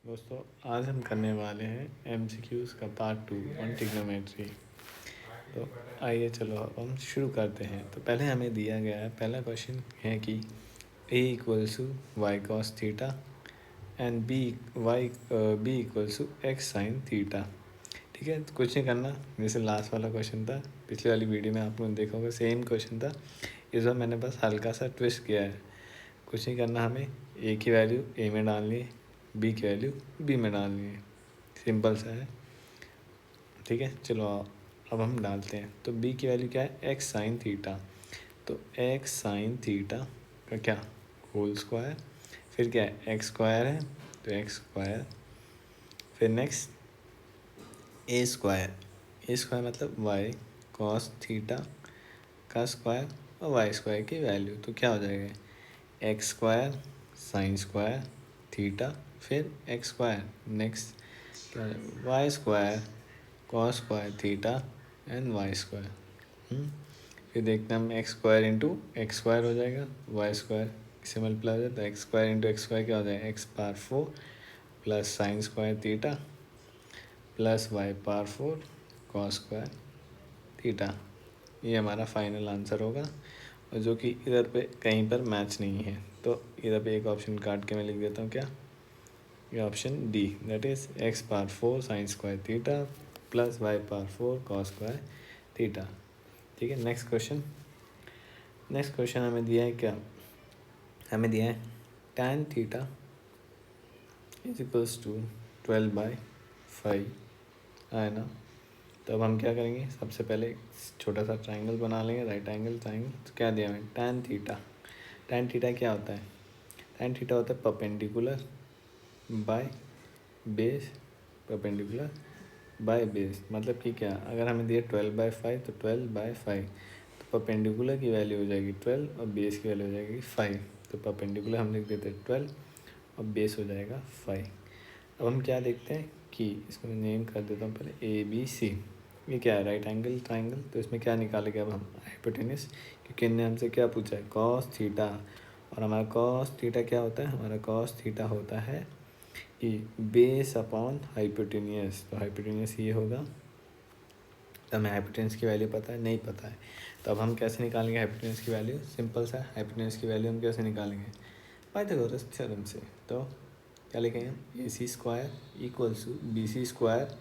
दोस्तों आज हम करने वाले हैं एमसीक्यूज़ का पार्ट 2 ऑन ट्रिग्नोमेट्री। तो आइए चलो अब हम शुरू करते हैं। तो पहले हमें दिया गया है, पहला क्वेश्चन है कि a equals to y cos theta and b equals to x sine theta. ठीक है, तो कुछ नहीं करना, जैसे लास्ट वाला क्वेश्चन था, पिछली वाली वीडियो में आप लोगों ने देखा होगा सेम क्वेश्चन था। इस बार मैंने बस हल्का सा ट्विस्ट किया है। कुछ नहीं करना, हमें ए की वैल्यू ए में डालनी है, बी की वैल्यू बी में डालनी है। सिंपल सा है। ठीक है, चलो अब हम डालते हैं। तो बी की वैल्यू क्या है, एक्स साइन थीटा। तो एक्स साइन थीटा का क्या, होल स्क्वायर, फिर क्या है एक्स स्क्वायर है तो एक्स स्क्वायर, फिर next a square. A square मतलब वाई कॉस थीटा का स्क्वायर और वाई स्क्वायर की वैल्यू, तो क्या हो जाएगा x square sine square theta, फिर एक्स स्क्वायर, नेक्स्ट क्या y square cos square theta and y square. फिर देखते हैं हम x square into x square हो जाएगा, वाई स्क्वायर इससे मल्टीप्लाई हो जाए तो x square into x square क्या हो जाएगा x power 4 plus sine square theta plus y power 4 cos square theta. ये हमारा फाइनल आंसर होगा, और जो कि इधर पे कहीं पर मैच नहीं है। तो इधर पे एक ऑप्शन काट के मैं लिख देता हूँ, क्या, ये option D, that is x power 4 sine square theta plus y power 4 cos square theta. ठीक है, नेक्स्ट क्वेश्चन। नेक्स्ट क्वेश्चन हमें दिया है क्या, हमें दिया है tan theta is equals to 12/5 है ना। तो अब हम क्या करेंगे, सबसे पहले एक छोटा सा ट्राइंगल बना लेंगे, राइट एंगल ट्राइंगल। तो क्या दिया हमें tan थीटा, tan थीटा क्या होता है, tan थीटा होता है perpendicular by base, perpendicular by base मतलब कि क्या, अगर हमें दिया 12/5 तो 12/5, तो परपेंडिकुलर की वैल्यू हो जाएगी 12 और बेस की वैल्यू हो जाएगी 5। तो परपेंडिकुलर हम लिख देते हैं 12 और बेस हो जाएगा 5। अब हम क्या देखते हैं कि इसको मैं नेम कर देता हूँ पहले ABC। ये क्या है, राइट एंगल ट्राइंगल। तो इसमें क्या निकालेंगे अब हम, हाइपोटेनस, क्योंकि इनने हमसे क्या पूछा है कॉस थीटा, और हमारा कॉस थीटा क्या होता है, हमारा कॉस थीटा होता है कि बेस अपॉन हाइपोटेनियस। तो हाइपोटेनियस ये होगा। तो हमें हाइपोटेनस की वैल्यू पता है, नहीं पता है, तो अब हम कैसे निकालेंगे हाइपोटेनस की वैल्यू, सिंपल सा हाइपोटेनस की वैल्यू हम कैसे निकालेंगे, पाइथागोरस थ्योरम से। तो क्या लिखेंगे, AC square equals to BC square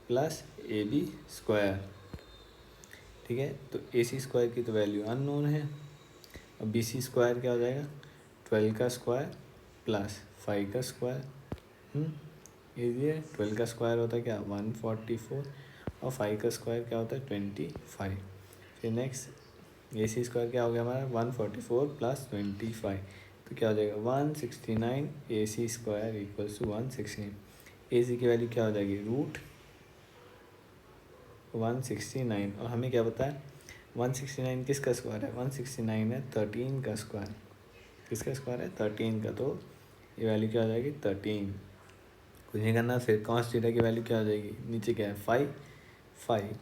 plus AB square. ठीक है, तो AC स्क्वायर की तो वैल्यू अननोन है, और BC स्क्वायर क्या हो जाएगा 12 का स्क्वायर प्लस 5 का स्क्वायर। ये 12 का स्क्वायर होता है क्या 144, और 5 का स्क्वायर क्या होता है 25। फिर नेक्स्ट AC स्क्वायर क्या हो गया हमारा 144 प्लस 25, तो क्या हो जाएगा 169 AC square equals to 169। AC की वैल्यू क्या हो जाएगी रूट 169, और हमें क्या पता है 169 किसका स्क्वायर है, 169 है 13 का स्क्वायर। किसका स्क्वायर है 13 का, तो ये वैल्यू क्या हो जाएगी 13। कुछ नहीं करना, फिर कॉस थीटा की वैल्यू क्या हो जाएगी, नीचे क्या है 5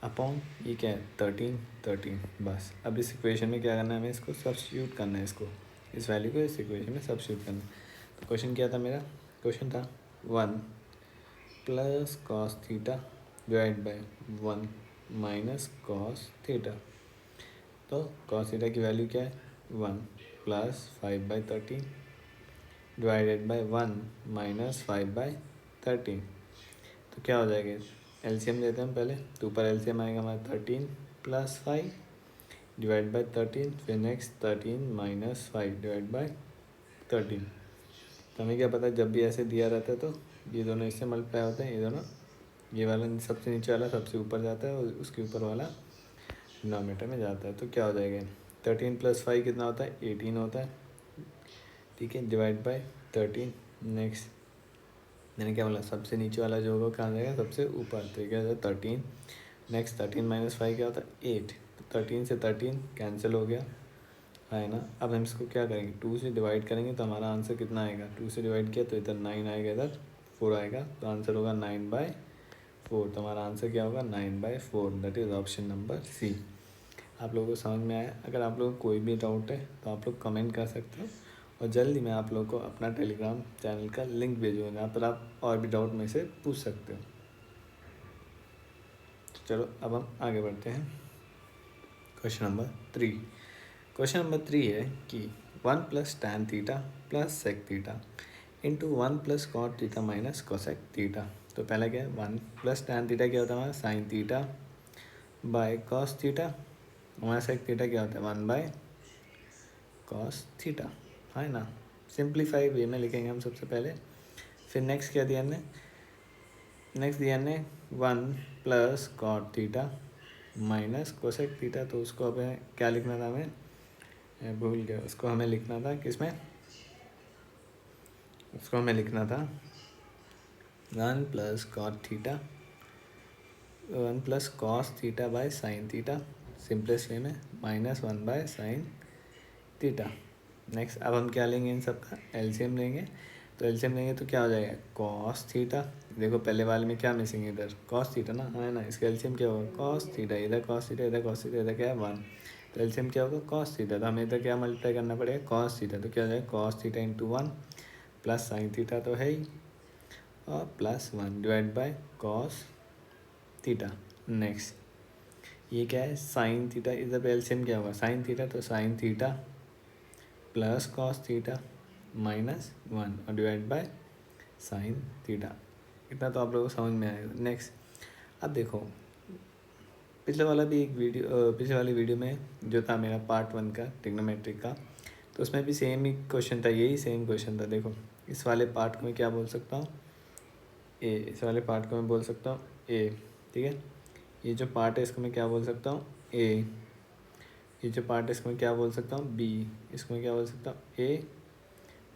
अपॉन ये क्या है 13। बस अब इस इक्वेशन में क्या करना है, हमें इसको सब्स्टिट्यूट करना है, इसको इस वैल्यू को इस इक्वेशन में सब्स्टिट्यूट करना है। तो क्वेश्चन क्या था मेरा, क्वेश्चन था 1 plus cos theta divide by 1 minus cos theta. तो कॉस थीटा की वैल्यू क्या है 1 प्लस 5/13 डिवाइडेड बाय 1 माइनस 5/13। तो क्या हो जाएगा, एलसीएम लेते हैं हम पहले, तो ऊपर एलसीएम आएगा हमारा 13 प्लस 5 डिवाइड बाय 13, फिर नेक्स्ट 13 माइनस 5 डिवाइड बाय 13। तो हमें क्या पता है, जब भी ऐसे दिया रहता है तो ये दोनों इससे मल्टीप्लाई होते हैं, ये दोनों, ये वाला सबसे नीचे वाला सबसे ऊपर जाता है और उसके ऊपर वाला डिनोमिनेटर में जाता है। तो क्या हो जाएगा 13 प्लस 5 कितना होता है 18 होता है। ठीक है, डिवाइड बाय 13, नेक्स्ट मैंने क्या बोला सबसे नीचे वाला जो होगा कहाँ जाएगा सबसे ऊपर, तो क्या हो जाएगा 13, नेक्स्ट 13 माइनस 5 क्या होता है 8। तो 13 से 13 कैंसिल हो गया है ना। अब हम इसको क्या करेंगे 2 से डिवाइड करेंगे, तो हमारा आंसर कितना आएगा, 2 से डिवाइड किया तो इधर 9 आएगा, इधर 4 आएगा, तो आंसर होगा 9/4। तो हमारा आंसर क्या होगा 9/4, that is option number C. आप लोगों को समझ में आया, अगर आप लोगों को कोई भी डाउट है तो आप लोग कमेंट कर सकते हो, और जल्दी मैं आप लोगों को अपना टेलीग्राम चैनल का लिंक भेजूँगा, जहाँ पर आप और भी डाउट में से पूछ सकते हो। तो चलो अब हम आगे बढ़ते हैं। Question number 3। क्वेश्चन नंबर 3 है कि 1 + tan theta + sec theta into 1 + cot theta minus cosec theta. तो पहला क्या है, 1 + tan थीटा क्या होता है हमारा sine theta by cos theta, हमारा सेक थीटा क्या होता है 1 / कॉस थीटा, है ना। सिंप्लीफाई वे में लिखेंगे हम सबसे पहले। फिर नेक्स्ट क्या दिया हमने, नेक्स्ट दिया हमने 1 + cot theta minus cosec theta. तो उसको हमें क्या लिखना था, हमें भूल गया, उसको हमें लिखना था किसमें, उसको हमें लिखना था 1 + cot theta 1 + cos theta by sine theta, simplest way में -1 / साइन थीटा। नेक्स्ट अब हम क्या लेंगे, इन सब का एलसीएम लेंगे। तो एलसीएम लेंगे तो क्या हो जाएगा कॉस थीटा। देखो पहले वाले में क्या मिसिंग है, इधर कॉस थीटा ना, है ना। इसका एलसीएम क्या होगा कॉस थीटा, इधर कॉस थीटा, इधर कॉस थीटा, इधर क्या है 1। तो एलसीएम क्या होगा कॉस थीटा। तो हमें इधर क्या मल्टीप्लाई करना पड़ेगा कॉस थीटा। तो क्या हो जाएगा cos theta into 1 plus sine theta तो है ही, और +1 divide by cos theta. Next ये क्या है साइन थीटा, इधर पे एलसीएम क्या होगा साइन थीटा, तो sine theta plus cos theta -1 और डिवाइड बाय साइन थीटा। इतना तो आप लोगों को समझ में आएगा। नेक्स्ट अब देखो पिछले वाला भी एक वीडियो, पिछले वाली वीडियो में जो था मेरा पार्ट 1 का ट्रिग्नोमेट्रिक का, तो उसमें भी सेम ही क्वेश्चन था, यही सेम क्वेश्चन था। देखो इस वाले पार्ट को मैं क्या बोल सकता हूँ ए, इस वाले पार्ट को मैं बोल सकता हूँ ए, ठीक है। ये जो पार्ट है इसको मैं क्या बोल सकता हूँ ए, ये जो पार्ट है इसको मैं क्या बोल सकता हूँ बी, इसको मैं क्या बोल सकता हूँ ए,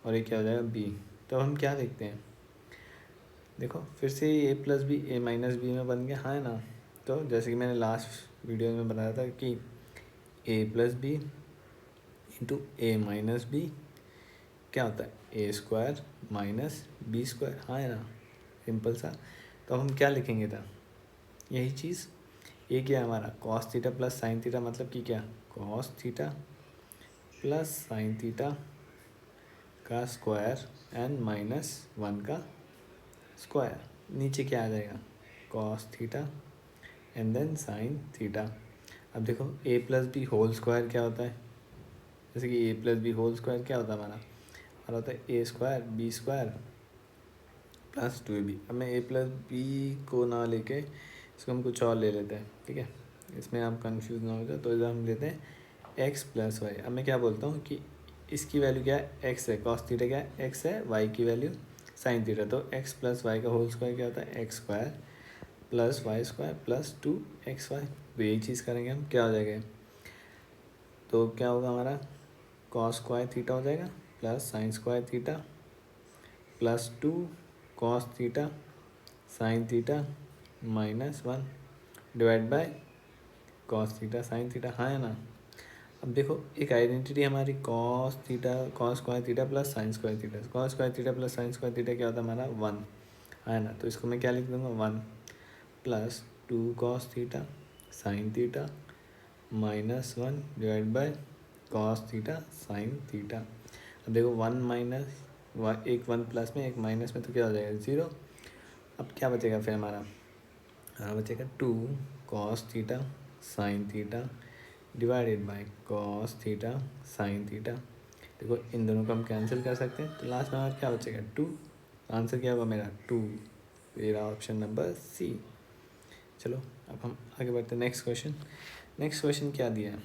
और ये क्या हो जाएगा बी। तो हम क्या देखते हैं, देखो फिर से a + b a - b में बन गया, है ना। तो जैसे कि मैंने लास्ट वीडियो में बताया था कि a + b into a - b क्या होता है a² - b², हाँ है ना, सिंपल सा। तो हम क्या लिखेंगे था, यही चीज़, ये क्या है हमारा cos theta plus sine theta, मतलब कि क्या cos theta plus sine theta का स्क्वायर एंड -1 का स्क्वायर। नीचे क्या आ जाएगा cos theta and then sine theta. अब देखो a + b होल स्क्वायर क्या होता है, जैसे कि a + b होल स्क्वायर क्या होता है हमारा होता है a² b² + 2ab। अब मैं a + b को ना लेके इसको हम कुछ और ले लेते हैं, ठीक है, इसमें आप कंफ्यूज ना हो जाए। तो इधर हम लेते हैं x + y। अब मैं क्या बोलता हूँ कि इसकी वैल्यू क्या है x है, कॉस थीटा क्या है x है, y की वैल्यू साइन थीटा। तो x + y का होल स्क्वायर क्या होता है x² + y² + 2xy। तो यही चीज़ करेंगे हम, क्या हो जाएगा तो क्या होगा हमारा cos² थीटा हो जाएगा plus sin² theta +2 cos theta sin theta -1 divide by cos theta sin theta, हाँ है ना। अब देखो एक आइडेंटिटी हमारी cos² theta plus sin² theta, cos² theta plus sin² theta क्या होता है हमारा 1, है ना। तो इसको मैं क्या लिख दूँगा 1 + 2 cos theta sin theta -1 divide by cos theta sin theta. अब देखो 1 - एक 1 प्लस में एक माइनस में, तो क्या हो जाएगा 0। अब क्या बचेगा फिर हमारा बचेगा 2 cos theta sin theta divided by cos theta sin theta. देखो इन दोनों को हम कैंसिल कर सकते हैं, तो लास्ट में हमारा क्या बचेगा 2। आंसर क्या होगा मेरा 2, मेरा ऑप्शन नंबर सी। चलो अब हम आगे बढ़ते हैं नेक्स्ट क्वेश्चन। नेक्स्ट क्वेश्चन क्या दिया है,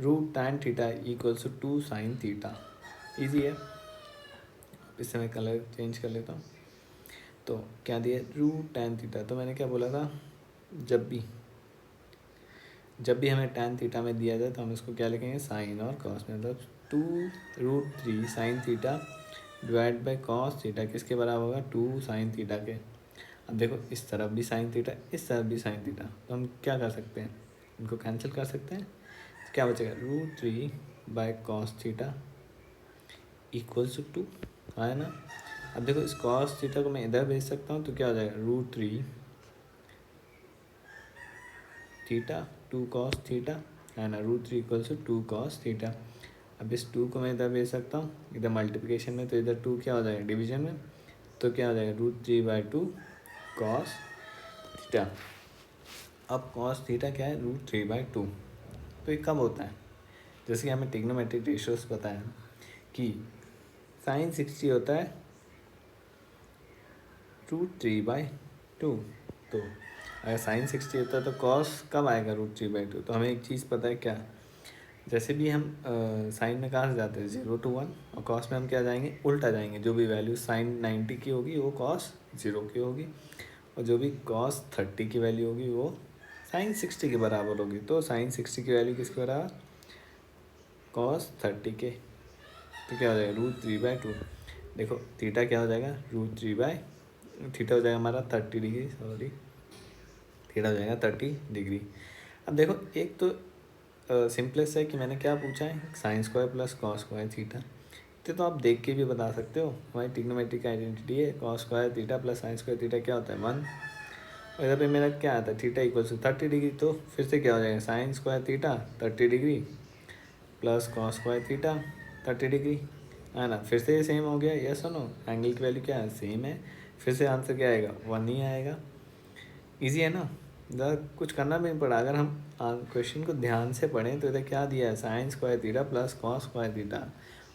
√tan theta = 2 sin theta. Easy है, इससे मैं कलर चेंज कर लेता हूँ। तो क्या दिया √tan थीटा, तो मैंने क्या बोला था जब भी हमें tan थीटा में दिया जाए तो हम इसको क्या लिखेंगे साइन और कॉस में, मतलब 2√3 sin theta divide by cos theta किसके बराबर होगा 2 sin थीटा के। अब देखो इस तरफ भी साइन थीटा, इस तरफ भी साइन थीटा, तो हम क्या कर सकते हैं इनको कैंसिल कर सकते हैं। तो क्या बचेगा √3 बाय कॉस थीटा = 2, है ना। अब देखो इस कॉस थीटा को मैं इधर भेज सकता हूँ, तो क्या हो जाएगा √3 थीटा 2 cos थीटा, है ना, √3 = 2 cos थीटा। अब इस 2 को मैं इधर भेज सकता हूँ, इधर मल्टीप्लिकेशन में, तो इधर 2 क्या हो जाएगा डिवीजन में, तो क्या हो जाएगा √3/2 कॉस थीटा। अब कॉस थीटा क्या है √3/2। तो ये कब होता है, जैसे कि हमें ट्रिग्नोमेट्रिक रेशियोज पता है कि sin 60 होता है √3/2। तो अगर sin 60 होता है तो कॉस कब आएगा √3/2। तो हमें एक चीज़ पता है क्या, जैसे भी हम साइन में कहाँ से जाते हैं 0 to 1, और कॉस में हम क्या जाएंगे उल्टा जाएंगे, जो भी वैल्यू साइन 90 की होगी वो कॉस 0 की होगी, और जो भी कॉस 30 की वैल्यू होगी वो साइन 60 के बराबर होगी। तो साइन 60 की वैल्यू किसके बराबर, कॉस 30 के। तो क्या हो जाएगा √3/2। देखो थीटा क्या हो जाएगा थीटा हो जाएगा हमारा 30 डिग्री, सॉरी थीटा हो जाएगा 30 डिग्री। अब देखो एक तो सिंपलेस्ट है कि मैंने क्या पूछा है sine square plus cos square theta, तो आप देख के भी बता सकते हो, हमारी ट्रिग्नोमेट्रिक आइडेंटिटी है cos square theta plus sine square theta क्या होता है 1। और इधर पे मेरा क्या आता है थीटा इक्वल्स टू 30 डिग्री, तो फिर से क्या हो जाएगा sign square theta 30 degree plus cos square theta 30 degree, है ना। फिर से ये सेम हो गया, यस और नो, एंगल की वैल्यू क्या है सेम है, फिर से आंसर क्या आएगा 1 ही आएगा। ईजी है ना, ज़्यादा कुछ करना भी नहीं पड़ा। अगर हम क्वेश्चन को ध्यान से पढ़ें तो इधर क्या दिया है sign square theta plus cos square theta.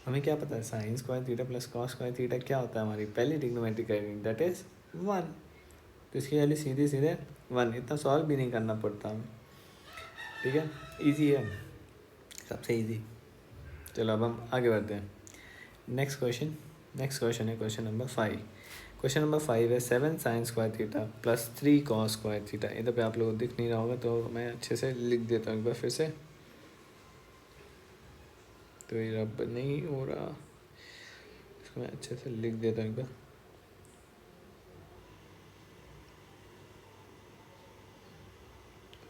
हमें क्या पता है sign square theta plus cos square theta क्या होता है, हमारी पहली ट्रिग्नोमेट्रिक आइडेंटिटी दैट इज 1। तो इसकी वैल्यू सीधे सीधे 1, इतना सॉल्व भी नहीं करना पड़ता हमें, ठीक है, ईजी है, सबसे ईजी। चलो अब हम आगे बढ़ते हैं। नेक्स्ट क्वेश्चन है क्वेश्चन नंबर 5। क्वेश्चन नंबर 5 है 7 sine square theta plus 3 cos square theta. इधर पे आप लोगों को दिख नहीं रहा होगा तो मैं अच्छे से लिख देता हूँ एक बार फिर से, तो ये रब नहीं हो रहा, इसको मैं अच्छे से लिख देता हूँ एक बार।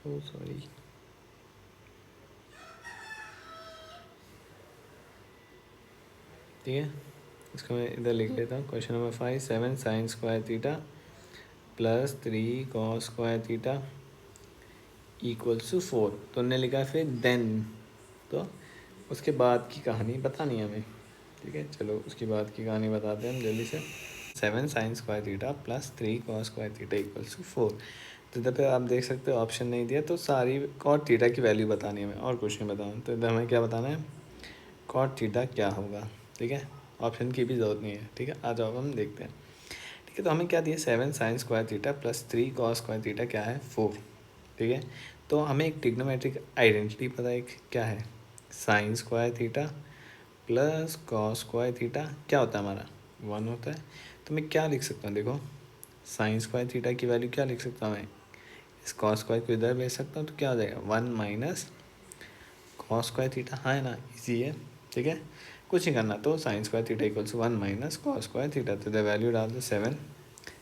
ओ सॉरी, ठीक है, इसको मैं इधर लिख लेता हूँ। Question number 5 7 sine square theta plus 3 cos square theta equals to 4। तो उन्होंने लिखा है फिर देन, तो उसके बाद की कहानी बतानी है हमें, ठीक है। चलो उसके बाद की कहानी बताते हैं हम जल्दी से। 7 sine square theta plus 3 cos square theta equals to 4। तो इधर पे आप देख सकते हो ऑप्शन नहीं दिया, तो सारी कॉट थीटा की वैल्यू बतानी है हमें और कुछ नहीं बताना। तो इधर हमें क्या बताना है कॉट थीटा क्या होगा, ठीक है, ऑप्शन की भी ज़रूरत नहीं है, ठीक है। आ जाओ हम देखते हैं, ठीक है। तो हमें क्या दिया 7 sine square theta plus 3 cos square theta क्या है 4, ठीक है। तो हमें एक ट्रिग्नोमेट्रिक आइडेंटिटी पता है क्या है sign square theta plus cos square theta क्या होता है हमारा 1 होता है। तो मैं क्या लिख सकता हूँ देखो, साइन स्क्वायर थीटा की वैल्यू क्या लिख सकता हूँ मैं, इस कॉस स्क्वायर को इधर भेज सकता हूँ, तो क्या हो जाएगा 1 माइनस कॉस स्क्वायर थीटा, हाँ है ना, इजी है, ठीक है, कुछ नहीं करना। तो sign square theta equals 1 minus cos square theta, तो इधर वैल्यू डाल दो 7,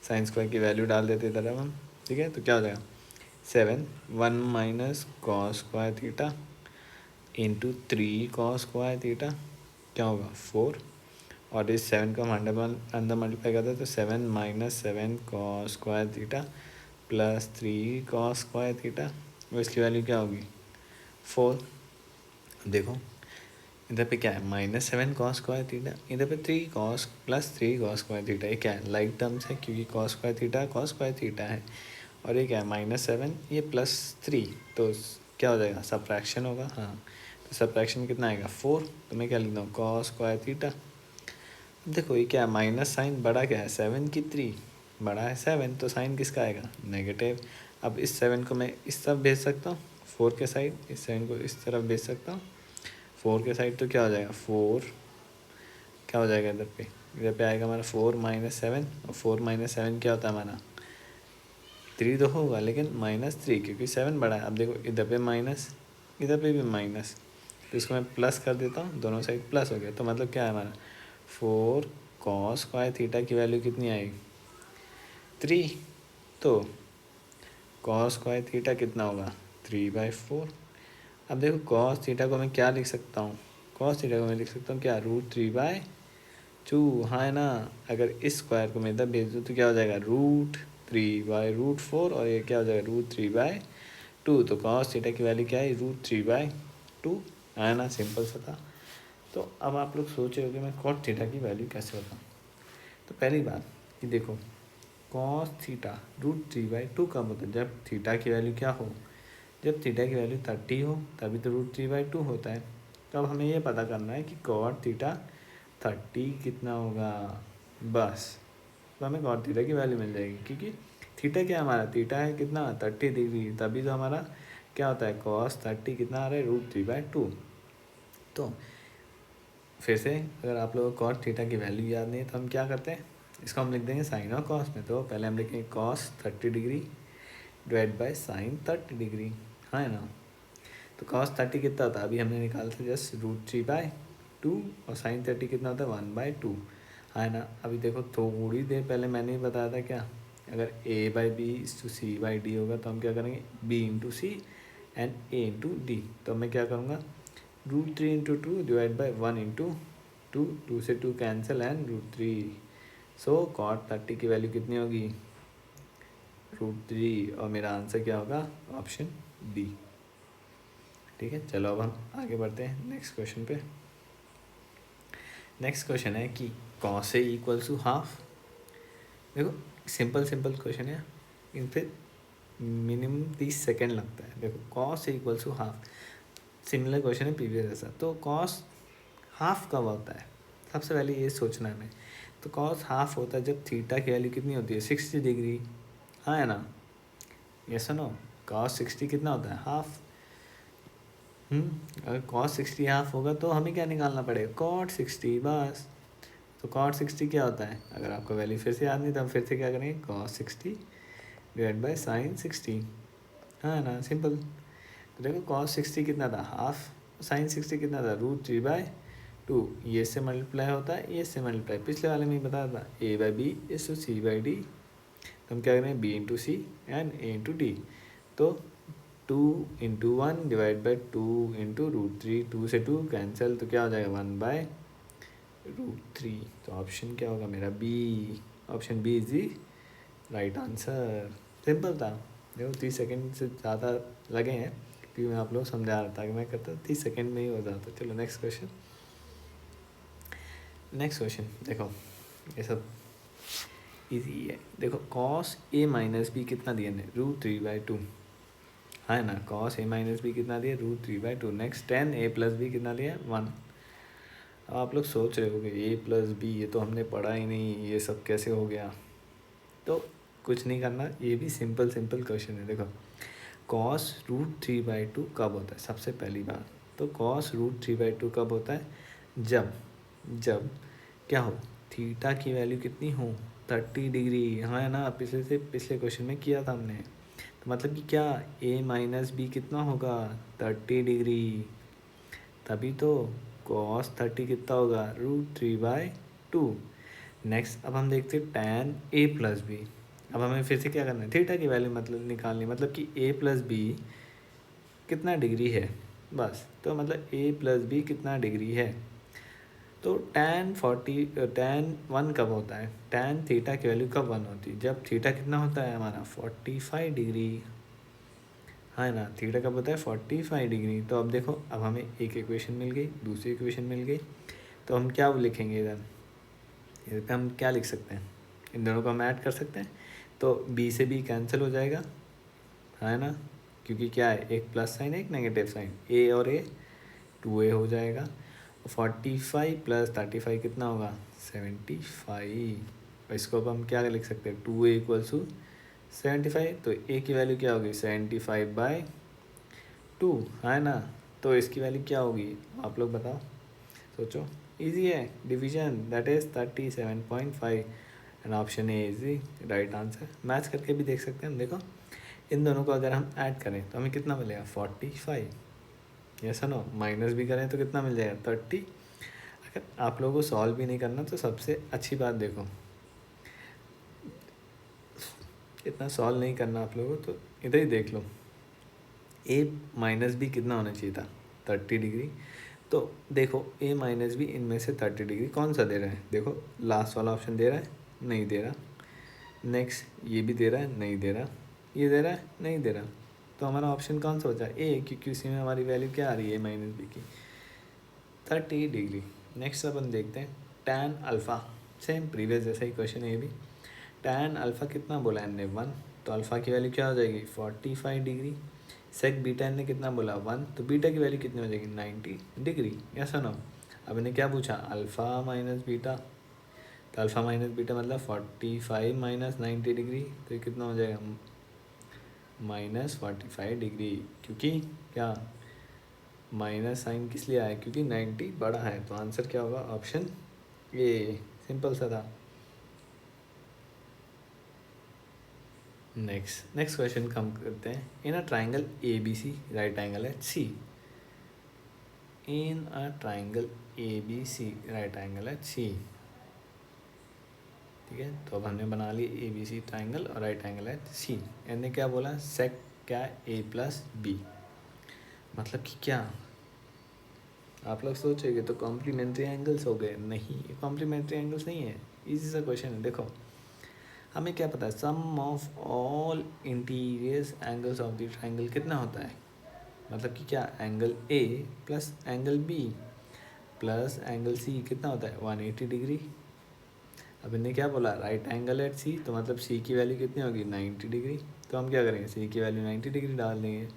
साइन स्क्वायर की वैल्यू डाल देते इधर अब हम, ठीक है। तो क्या हो जाएगा 7 1 minus cos square theta into 3 cos square theta क्या होगा 4, और इस 7 को हम अंदर मल्टीप्लाई करते हैं तो 7 minus 7 cos square theta plus 3 cos square theta, और इसकी वैल्यू क्या होगी 4। देखो इधर पे क्या है -7 कॉस स्क्वायर थीटा, इधर पे 3 cos plus 3 cos square theta, ये क्या है लाइक टर्म्स है क्योंकि कॉस स्क्वायर थीटा है, और ये क्या है -7 ये +3, तो क्या हो जाएगा सब्ट्रैक्शन होगा, हाँ। तो सब्ट्रैक्शन कितना आएगा 4, तो मैं क्या लिखता हूँ कॉस स्क्वायर थीटा। देखो ये क्या है माइनस साइन बड़ा क्या है 7 की 3, बड़ा है 7, तो साइन किसका आएगा नेगेटिव। अब इस 7 को मैं इस तरफ भेज सकता हूँ 4 के साइड, इस 7 को इस तरफ भेज सकता हूँ 4 के साइड, तो क्या हो जाएगा 4 क्या हो जाएगा इधर पे आएगा हमारा 4 माइनस 7, और 4 माइनस 7 क्या होता है हमारा 3 तो होगा, लेकिन -3 क्योंकि 7 बड़ा है। अब देखो इधर पे माइनस इधर पे भी माइनस, तो इसको मैं प्लस कर देता हूँ, दोनों साइड प्लस हो गया, तो मतलब क्या है हमारा 4 कॉस स्क्वायर थीटा की वैल्यू कितनी आएगी 3, तो कॉस स्क्वायर थीटा कितना होगा 3/4। अब देखो कॉस थीटा को मैं क्या लिख सकता हूँ, कॉस थीटा को मैं लिख सकता हूँ क्या √3/2, हाँ है ना। अगर इस स्क्वायर को मैं इधर भेज दूँ तो क्या हो जाएगा √3/4, और ये क्या हो जाएगा √3/2, तो कॉस थीटा की वैल्यू क्या है √3/2, है ना, सिंपल सा था। तो अब आप लोग सोच रहे हो कि मैं कॉट थीटा की वैल्यू कैसे बताऊँ। तो पहली बात कि देखो कॉस थीटा √3/2 कब होता है, जब थीटा की वैल्यू क्या हो, जब थीटा की वैल्यू 30 हो तभी तो √3/2 होता है। तो अब हमें ये पता करना है कि कॉट थीटा 30 कितना होगा, बस तो हमें कॉट थीटा की वैल्यू मिल जाएगी, क्योंकि थीटा क्या है हमारा, थीटा है कितना 30 डिग्री, तभी तो हमारा क्या होता है कॉस 30 कितना आ रहा है √3/2। तो फिर से अगर आप लोगों को कॉट थीटा की वैल्यू याद नहीं है तो हम क्या करते हैं, इसको हम लिख देंगे साइन और कॉस में। तो पहले हम लिखेंगे cos 30 degree divide by sine 30 degree, हाँ है ना। तो कॉस 30 कितना होता है, अभी हमने निकाला था जस्ट √3/2, और साइन 30 कितना होता है 1/2, हाँ है ना। अभी देखो थोड़ी देर पहले मैंने ही बताया था क्या, अगर a/b=c/d होगा तो हम क्या करेंगे b/c एंड a/d। तो मैं क्या करूँगा √3 × 2 डिवाइड बाई 1 × 2, 2 से 2 कैंसिल एंड √3। सो कॉट 30 की वैल्यू कितनी होगी √3, और मेरा आंसर क्या होगा ऑप्शन डी। ठीक है, चलो अब हम आगे बढ़ते हैं नेक्स्ट क्वेश्चन पे। नेक्स्ट क्वेश्चन है कि कॉस ए = हाफ। देखो सिंपल क्वेश्चन है, इन पे मिनिमम 30 सेकेंड लगता है। देखो cos A = half, similar question है प्रीवियस जैसा। तो कॉस हाफ कब होता है, सबसे पहले ये सोचना है हमें। तो कॉस हाफ होता है जब थीटा की वैल्यू कितनी होती है 60 डिग्री, हाँ है ना, यस नो। कॉस 60 कितना होता है हाफ। अगर कॉस 60 हाफ होगा तो हमें क्या निकालना पड़ेगा कॉट 60, बस। तो कॉट 60 क्या होता है, अगर आपको वैल्यू फिर से याद नहीं तो हम फिर से क्या करेंगे कॉस 60 डिवाइड बाई साइन 60, हाँ ना, सिंपल। तो देखो कॉस 60 कितना था हाफ, साइन 60 कितना था √3/2, ये से मल्टीप्लाई होता है ये से मल्टीप्लाई, पिछले वाले में ही बताया था a/b=c/d। तो हम क्या करें b/c एंड a/d। तो 2 × 1 डिवाइड बाई 2 × √3, 2 से 2 कैंसिल, तो क्या हो जाएगा 1/√3। तो ऑप्शन क्या होगा मेरा B, option B is the right answer. Simple था, देखो 30 सेकेंड से ज़्यादा लगे हैं क्योंकि मैं आप लोग समझा रहा था कि मैं करता 30 सेकेंड में ही हो जाता। चलो नेक्स्ट क्वेश्चन। देखो ये सब इजी है। देखो कॉस a-b कितना दिया है √3/2, हाँ है ना। कॉस a-b कितना दिया √3/2। नेक्स्ट tan a+b कितना दिया 1। अब आप लोग सोच रहे हो कि a+b ये तो हमने पढ़ा ही नहीं, ये सब कैसे हो गया। तो कुछ नहीं करना, ये भी सिंपल क्वेश्चन है। देखो कॉस √3/2 कब होता है, सबसे पहली बात तो कॉस √3/2 कब होता है, जब क्या हो थीटा की वैल्यू कितनी हो 30 डिग्री, हाँ है ना। पिछले क्वेश्चन में किया था हमने। तो मतलब कि क्या a-b कितना होगा 30 डिग्री, तभी तो कॉस 30 कितना होगा √3/2। नेक्स्ट अब हम देखते हैं tan a+b। अब हमें फिर से क्या करना है थीटा की वैल्यू मतलब निकालनी, मतलब कि a+b कितना डिग्री है, बस। तो मतलब a+b कितना डिग्री है। तो tan 1 कब होता है, tan थीटा की वैल्यू कब 1 होती है, जब थीटा कितना होता है हमारा 45 डिग्री, हाँ ना। थीटा कब होता है 45 डिग्री। तो अब देखो अब हमें एक इक्वेशन मिल गई, दूसरी इक्वेशन मिल गई। तो हम क्या लिखेंगे इधर पे हम क्या लिख सकते हैं, इन दोनों को हम ऐड कर सकते हैं। तो b से b कैंसिल हो जाएगा, है ना, क्योंकि क्या है एक प्लस साइन एक नेगेटिव साइन, a और a 2a हो जाएगा। 45 + 35 कितना होगा 75। और इसको अब हम क्या लिख सकते हैं 2a = 75। तो a की वैल्यू क्या होगी 75/2, है ना। तो इसकी वैल्यू क्या होगी आप लोग बताओ, सोचो। इजी है, division that is 37.5 and option A is the right answer. Match करके भी देख सकते हैं हम। देखो इन दोनों को अगर हम ऐड करें तो हमें कितना मिलेगा 45, यस नो। माइनस भी करें तो कितना मिल जाएगा 30। अगर आप लोगों को सॉल्व भी नहीं करना तो सबसे अच्छी बात देखो, इतना सॉल्व नहीं करना आप लोगों को तो इधर ही देख लो, a-b कितना होना चाहिए था 30 डिग्री। तो देखो a-b इनमें से 30 डिग्री कौन सा दे रहा है, देखो लास्ट वाला ऑप्शन दे रहा है नहीं दे रहा, नेक्स्ट ये भी दे रहा है नहीं दे रहा, ये दे रहा है नहीं दे रहा। तो हमारा ऑप्शन कौन सा बचा ए, क्योंकि उसी में हमारी वैल्यू क्या आ रही है a-b की। 30 डिग्री। नेक्स्ट अपन देखते हैं tan अल्फ़ा, सेम प्रीवियस जैसा ही क्वेश्चन है ये भी। tan अल्फ़ा कितना बोला है हमने 1, तो अल्फ़ा की वैल्यू क्या हो जाएगी 45 डिग्री। सेक बीटा ने कितना बोला 1, तो बीटा की वैल्यू कितनी हो जाएगी 90 डिग्री। यस और नो। अब इन्हें क्या पूछा अल्फ़ा माइनस बीटा, तो अल्फ़ा माइनस बीटा मतलब 45 माइनस 90 डिग्री, तो ये कितना हो जाएगा -45 डिग्री। क्योंकि क्या माइनस साइन किस लिए आया, क्योंकि 90 बड़ा है, तो आंसर क्या होगा ऑप्शन ए। सिंपल सा था। नेक्स्ट क्वेश्चन कम करते हैं। In a triangle A B C, right angle है C. In a triangle A B C, right angle है सी। ठीक है, तो अब हमने बना ली ए बी सी ट्राइंगल और राइट एंगल है सी। इन्होंने क्या बोला सेक क्या ए प्लस बी, मतलब कि क्या आप लोग सोचेंगे तो कॉम्प्लीमेंट्री एंगल्स हो गए, नहीं ये कॉम्प्लीमेंट्री एंगल्स नहीं है। इजी सा क्वेश्चन है। देखो हमें क्या पता है sum of all interior angles of the triangle कितना होता है, मतलब कि क्या angle A plus angle B plus angle C कितना होता है 180 डिग्री। अब इन्हें क्या बोला राइट एंगल एट सी, तो मतलब सी की वैल्यू कितनी होगी 90 डिग्री। तो हम क्या करेंगे सी की वैल्यू 90 डिग्री डाल देंगे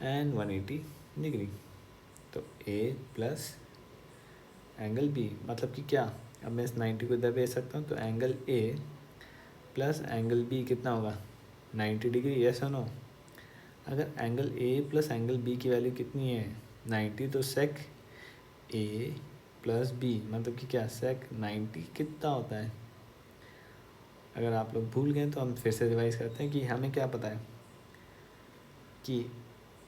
एंड 180 डिग्री। तो ए प्लस एंगल बी मतलब कि क्या, अब मैं इस 90 को इधर भेज सकता हूँ, तो angle A plus angle B कितना होगा 90 डिग्री। यस और नो। अगर angle A plus angle B की वैल्यू कितनी है 90, तो सेक ए प्लस बी मतलब कि क्या सेक 90 कितना होता है। अगर आप लोग भूल गए तो हम फिर से रिवाइज करते हैं कि हमें क्या पता है कि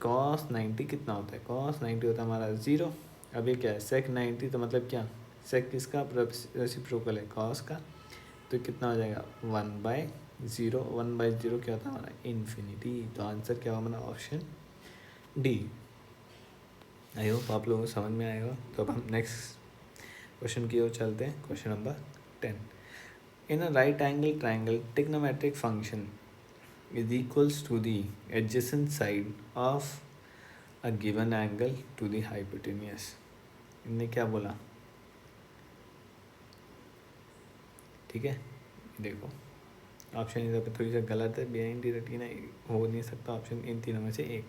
कॉस 90 कितना होता है, कॉस 90 होता है हमारा 0। अब ये क्या है सेक 90, तो मतलब क्या सेक किसका रेसिप्रोकल है कॉस का, तो कितना हो जाएगा 1/0। 1/0 क्या होता है हमारा इन्फिनिटी। तो आंसर क्या होगा हमारा ऑप्शन डी। आई होप आप लोगों को समझ में आएगा। तो अब हम नेक्स्ट क्वेश्चन की ओर चलते हैं। Question number 10। In a right angle triangle trigonometric function is equals to the adjacent side of a given angle to the hypotenuse। इनने क्या बोला, ठीक है देखो ऑप्शन इधर पे थोड़ी सा गलत है, बिहाइंड दी रेटिना हो नहीं सकता ऑप्शन इन तीनों में से एक।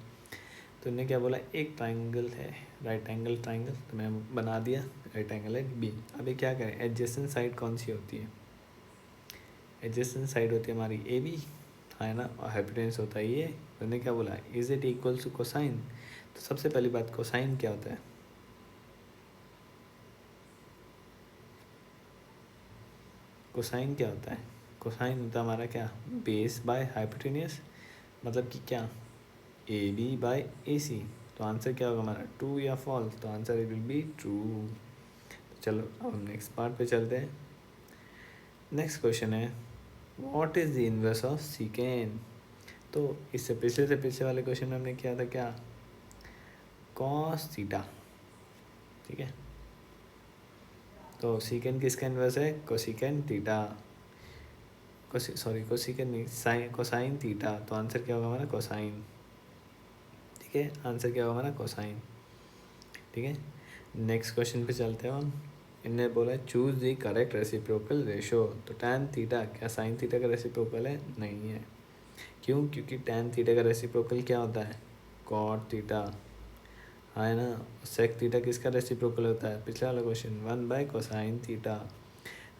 तो इन्हें क्या बोला एक ट्राइंगल है राइट एंगल ट्राइंगल, तो मैंने बना दिया राइट एंगल है बी। अभी क्या करें एडजेसेंट साइड कौन सी होती है, एडजेसेंट साइड होती है हमारी ए बी है ना, और हाइपोटेन्यूस होता है ये। तो इन्हें क्या बोला is it equals to cosine. तो सबसे पहली बात कोसाइन क्या होता है, कोसाइन क्या होता है, कोसाइन होता है हमारा क्या बेस बाय हाइपोटेन्यूस, मतलब कि क्या ए बी बाय ए सी। तो आंसर क्या होगा हमारा ट्रू या फॉल्स, तो answer it will be true. चलो अब हम नेक्स्ट पार्ट पे चलते हैं। नेक्स्ट क्वेश्चन है what is the inverse of secant. तो इससे पिछले वाले क्वेश्चन में हमने किया था क्या कॉस थीटा, ठीक है। तो सीकेन किसका इनवर्स है कोसिकेन थीटा, कोसिकेन नहीं साइन कोसाइन थीटा। तो आंसर क्या होगा हमारा कोसाइन, ठीक है आंसर क्या होगा हमारा कोसाइन, ठीक है। नेक्स्ट क्वेश्चन पे चलते हैं हम। इनने बोला choose the correct reciprocal ratio. तो टैन थीटा क्या साइन थीटा का रेसिप्रोकल है, नहीं है। क्यों, क्योंकि टैन थीटा का रेसिप्रोकल क्या होता है कॉट थीटा है ना। सेक थीटा किसका रेसिप्रोकल होता है पिछले वाला क्वेश्चन 1/कोसाइन थीटा।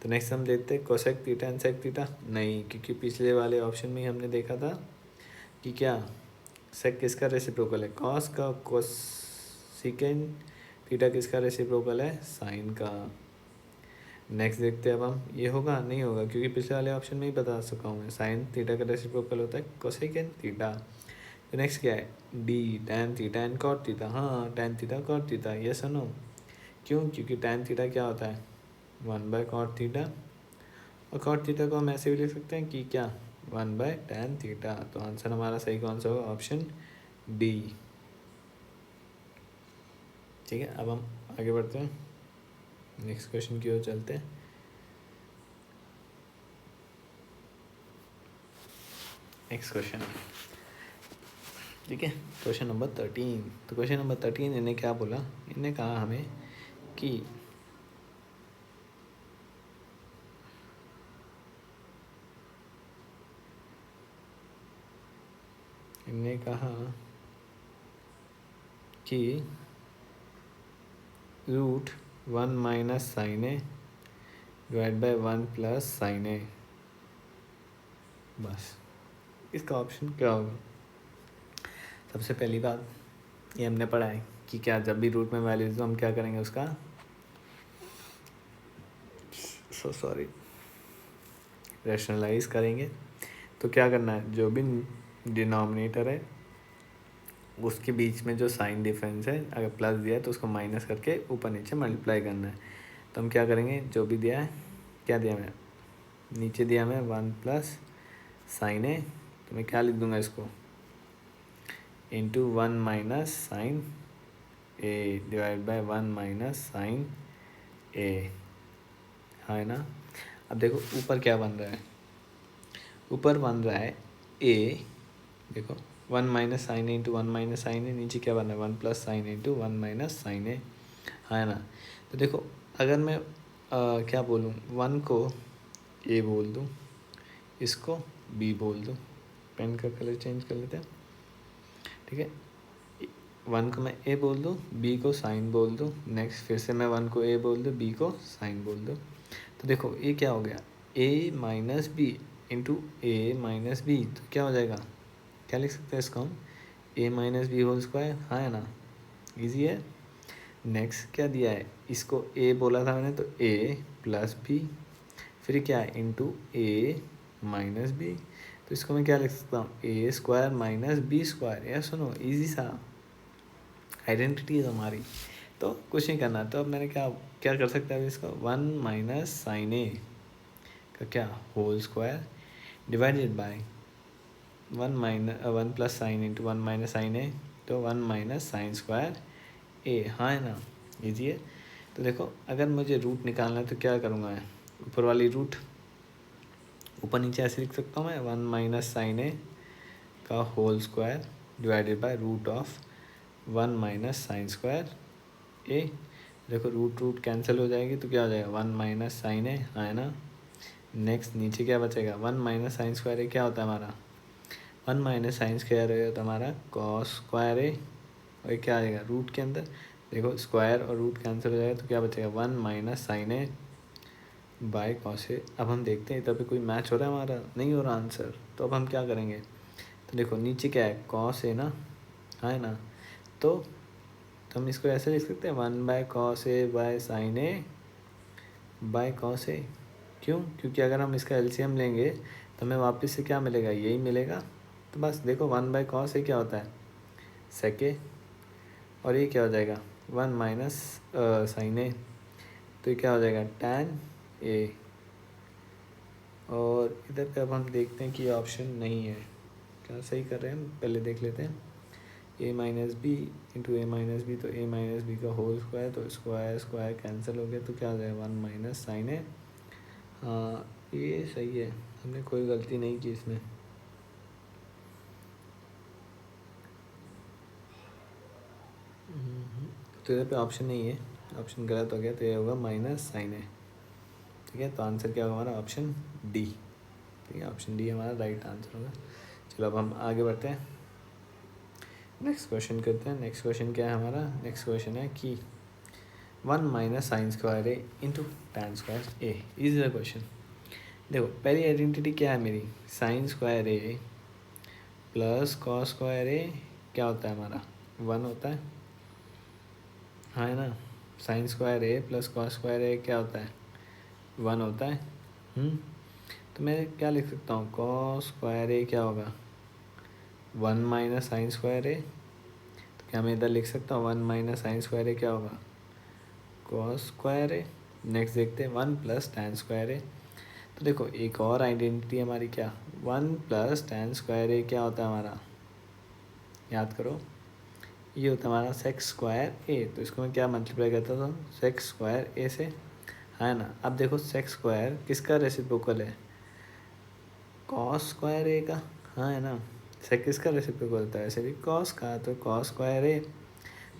तो नेक्स्ट हम देखते हैं cosec theta and sec theta, नहीं क्योंकि पिछले वाले ऑप्शन में ही हमने देखा था कि क्या सेक किसका रेसिप्रोकल है कॉस का, कोसिकेन थीटा किसका रेसिप्रोकल है साइन का। नेक्स्ट देखते हैं अब हम ये होगा नहीं होगा, क्योंकि पिछले वाले ऑप्शन में ही बता चुका हूँ मैं साइन थीटा का रेसिप्रोकल होता है कोसेकेन थीटा। तो नेक्स्ट क्या है D tan theta and cot theta, हाँ tan theta cot theta yes और नो। क्यों, क्योंकि टैन थीटा क्या होता है 1/कॉट थीटा, और कॉट थीटा को हम ऐसे भी लिख सकते हैं कि क्या 1/टैन थीटा। तो आंसर हमारा सही कौन सा होगा ऑप्शन डी, ठीक है। अब हम आगे बढ़ते हैं नेक्स्ट क्वेश्चन की ओर चलते हैं। नेक्स्ट क्वेश्चन, ठीक है क्वेश्चन नंबर 13। तो क्वेश्चन नंबर 13 इन्हें क्या बोला, इन्हें कहा हमें कि इनने कहा कि root 1 minus sine A divide by 1 plus sine A, बस इसका ऑप्शन क्या होगा। सबसे पहली बात ये हमने पढ़ा है कि क्या जब भी रूट में वैल्यूज तो हम क्या करेंगे उसका सॉरी रैशनलाइज करेंगे। तो क्या करना है, जो भी डिनोमिनेटर है उसके बीच में जो साइन डिफरेंस है, अगर प्लस दिया है तो उसको माइनस करके ऊपर नीचे मल्टीप्लाई करना है। तो हम क्या करेंगे, जो भी दिया है, क्या दिया मैं नीचे दिया मैं 1 प्लस साइन है, तो मैं क्या लिख दूंगा इसको into 1 minus sine A divide by 1 minus sine A, हाँ है ना। अब देखो ऊपर क्या बन रहा है, ऊपर बन रहा है ए, देखो 1 माइनस साइन ए इंटू 1 माइनस साइन ए, नीचे क्या बन रहा है 1 प्लस साइन ए इंटू 1 माइनस साइन ए, है ना। तो देखो अगर मैं क्या बोलूँ, 1 को ए बोल दूँ, इसको बी बोल दूँ, पेन का कलर चेंज कर लेते हैं, ठीक है। 1 को मैं ए बोल दूँ, बी को साइन बोल दूँ, नेक्स्ट फिर से मैं 1 को ए बोल दूँ, बी को साइन बोल दूँ। तो देखो ये क्या हो गया, ए minus B into A minus B, तो क्या हो जाएगा, क्या लिख सकते हैं इसको हम ए माइनस बी होल स्क्वायर, हाँ है ना, इजी है। नेक्स्ट क्या दिया है, इसको ए बोला था मैंने, तो ए प्लस बी, फिर क्या है इंटू ए माइनस बी, तो इसको मैं क्या लिख सकता हूँ ए स्क्वायर माइनस बी स्क्वायर। यार सुनो इजी सा आइडेंटिटी है हमारी, तो कुछ नहीं करना। तो अब मैंने क्या क्या कर सकता है इसका 1 माइनस साइन ए का क्या whole square divided by 1 plus sine into 1 minus sine A, तो 1 माइनस साइन स्क्वायर ए, हाँ है ना, इजी है। तो देखो अगर मुझे रूट निकालना है तो क्या करूँगा मैं, ऊपर वाली रूट ऊपर नीचे ऐसे लिख सकता हूँ मैं 1 माइनस साइन ए का whole square divided by root of 1 minus sine square A. देखो रूट रूट कैंसिल हो जाएगी तो क्या हो जाएगा 1 माइनस साइन ए, है ना। नेक्स्ट नीचे क्या बचेगा 1 माइनस साइन स्क्वायर ए, क्या होता है हमारा 1 माइनस साइन स्क्वायर ए होता है हमारा कॉस स्क्वायर ए, और क्या आ जाएगा रूट के अंदर, देखो स्क्वायर और रूट कैंसिल हो जाएगा तो क्या बचेगा 1 minus sine A by cos A. अब हम देखते हैं इधर पे कोई मैच हो रहा है, हमारा नहीं हो रहा आंसर, तो अब हम क्या करेंगे, तो देखो नीचे क्या है कॉस ए ना, है ना, तो हम इसको ऐसे लिख सकते हैं 1 by cos A by sine A by cos A. क्यों, क्योंकि अगर हम इसका एलसीएम लेंगे तो हमें वापस से क्या मिलेगा, यही मिलेगा। तो बस देखो 1 बाय कॉस ए क्या होता है सेक ए, और ये क्या हो जाएगा 1 माइनस साइन ए, तो ये क्या हो जाएगा टैन ए। और इधर पे अब हम देखते हैं कि ऑप्शन नहीं है, क्या सही कर रहे हैं हम, पहले देख लेते हैं ए minus B into A minus B, तो ए माइनस बी का होल स्क्वायर, तो स्क्वायर स्क्वायर कैंसिल हो गया, तो क्या हो जाएगा 1 माइनस साइन ए। हाँ ये सही है, हमने कोई गलती नहीं की इसमें। तो इधर पे ऑप्शन नहीं है, ऑप्शन गलत हो गया, तो ये होगा माइनस साइन ए, ठीक है। तो आंसर क्या होगा हमारा ऑप्शन डी, ठीक है, ऑप्शन डी हमारा राइट आंसर होगा। चलो अब हम आगे बढ़ते हैं, नेक्स्ट क्वेश्चन करते हैं। नेक्स्ट क्वेश्चन क्या है हमारा, नेक्स्ट क्वेश्चन है कि 1 minus sine square A into tan square A is the question. देखो पहली आइडेंटिटी क्या है मेरी, साइन स्क्वायर ए प्लस कॉस स्क्वायर ए क्या होता है हमारा 1 होता है, हाँ है ना। साइन स्क्वायर ए प्लस कॉस स्क्वायर ए क्या होता है 1 होता है। तो मैं क्या लिख सकता हूँ कॉस स्क्वायर ए क्या होगा 1 माइनस साइन स्क्वायर ए, तो क्या मैं इधर लिख सकता हूँ 1 माइनस साइन स्क्वायर ए क्या होगा कॉस स्क्वायर ए। नेक्स्ट देखते हैं 1 प्लस टैन स्क्वायर ए, तो देखो एक और आइडेंटिटी हमारी क्या 1 प्लस टैन स्क्वायर ए क्या होता है हमारा, याद करो ये होता है हमारा सेक्स स्क्वायर ए, तो इसको मैं क्या मल्टीप्लाई करता था सेक्स स्क्वायर ए से, है ना। अब देखो सेक्स स्क्वायर किसका रेसिप्रोकल है कॉस स्क्वायर ए का, हाँ है ना। सेक किसका रेसिप्रोकल होता है ऐसे भी कॉस का, तो कॉस स्क्वायर ए,